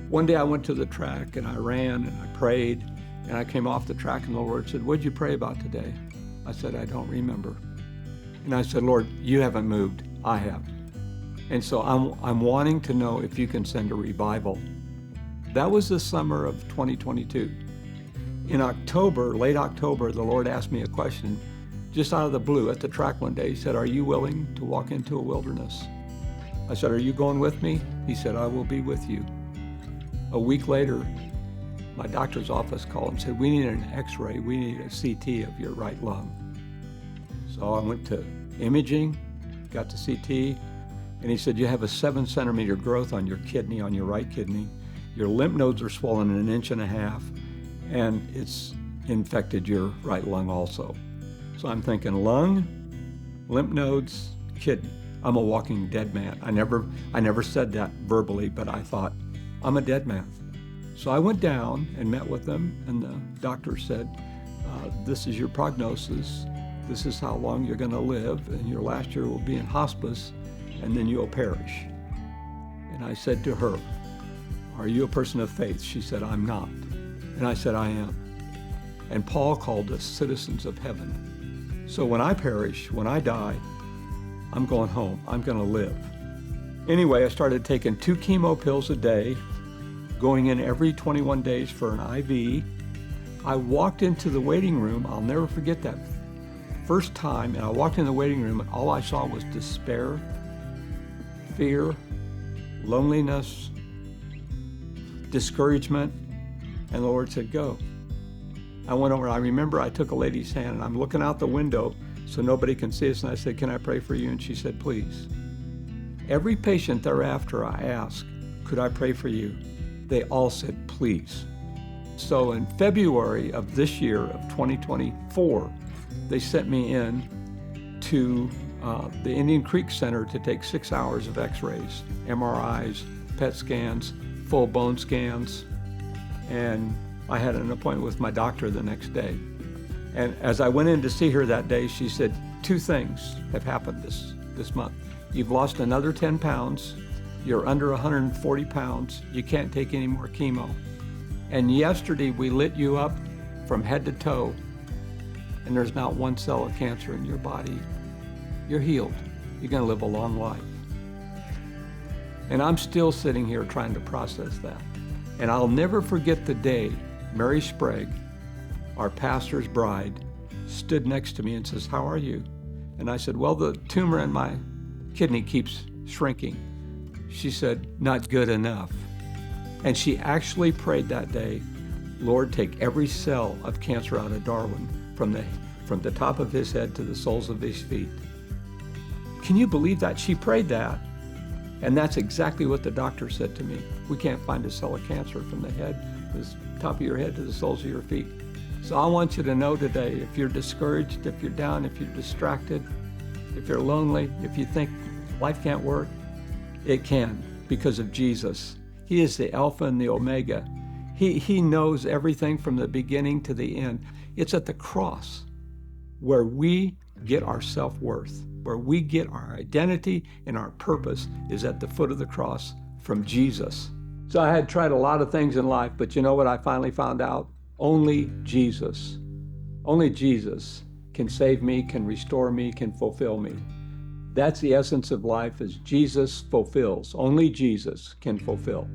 One day I went to the track and I ran and I prayed and I came off the track and the Lord said, "What'd you pray about today?" I said, "I don't remember." And I said, "Lord, you haven't moved, I have." And so I'm wanting to know if you can send a revival. That was the summer of 2022. In October, late October, the Lord asked me a question just out of the blue at the track one day. He said, "Are you willing to walk into a wilderness?" I said, "Are you going with me?" He said, "I will be with you." A week later, my doctor's office called and said, "We need an x-ray, we need a CT of your right lung." So I went to imaging, got the CT, and he said, "You have a 7-centimeter growth on your kidney, on your right kidney. Your lymph nodes are swollen 1.5 inches, and it's infected your right lung also." So I'm thinking lung, lymph nodes, kidney. I'm a walking dead man. I never said that verbally, but I thought, I'm a dead man. So I went down and met with them, and the doctor said, "This is your prognosis. This is how long you're going to live, and your last year will be in hospice, and then you'll perish." And I said to her, "Are you a person of faith?" She said, "I'm not." And I said, "I am." And Paul called us citizens of heaven. So when I perish, when I die, I'm going home. I'm going to live. Anyway, I started taking 2 chemo pills a day, going in every 21 days for an IV. I walked into the waiting room. I'll never forget that first time. And I walked in the waiting room, and all I saw was despair, fear, loneliness, discouragement. And the Lord said, "Go." I went over, I remember I took a lady's hand, and I'm looking out the window so nobody can see us, and I said, "Can I pray for you?" And she said, "Please." Every patient thereafter I asked, "Could I pray for you?" They all said, "Please." So in February of this year, of 2024, they sent me in to the Indian Creek Center to take 6 hours of x-rays, MRIs, PET scans, full bone scans, and I had an appointment with my doctor the next day. And as I went in to see her that day, she said, 2 things have happened this month. You've lost another 10 pounds, you're under 140 pounds, you can't take any more chemo. And yesterday we lit you up from head to toe, and there's not 1 cell of cancer in your body. You're healed. You're gonna live a long life. And I'm still sitting here trying to process that. And I'll never forget the day Mary Sprague, our pastor's bride, stood next to me and says, "How are you?" And I said, "Well, the tumor in my kidney keeps shrinking." She said, "Not good enough." And she actually prayed that day, "Lord, take every cell of cancer out of Darwin from the top of his head to the soles of his feet." Can you believe that? She prayed that. And that's exactly what the doctor said to me. "We can't find a cell of cancer from the head, the top of your head to the soles of your feet." So I want you to know today, if you're discouraged, if you're down, if you're distracted, if you're lonely, if you think life can't work, it can because of Jesus. He is the Alpha and the Omega. He knows everything from the beginning to the end. It's at the cross where we get our self-worth, where we get our identity and our purpose is at the foot of the cross from Jesus. So I had tried a lot of things in life, but you know what I finally found out? Only Jesus can save me, can restore me, can fulfill me. That's the essence of life, is Jesus fulfills. Only Jesus can fulfill.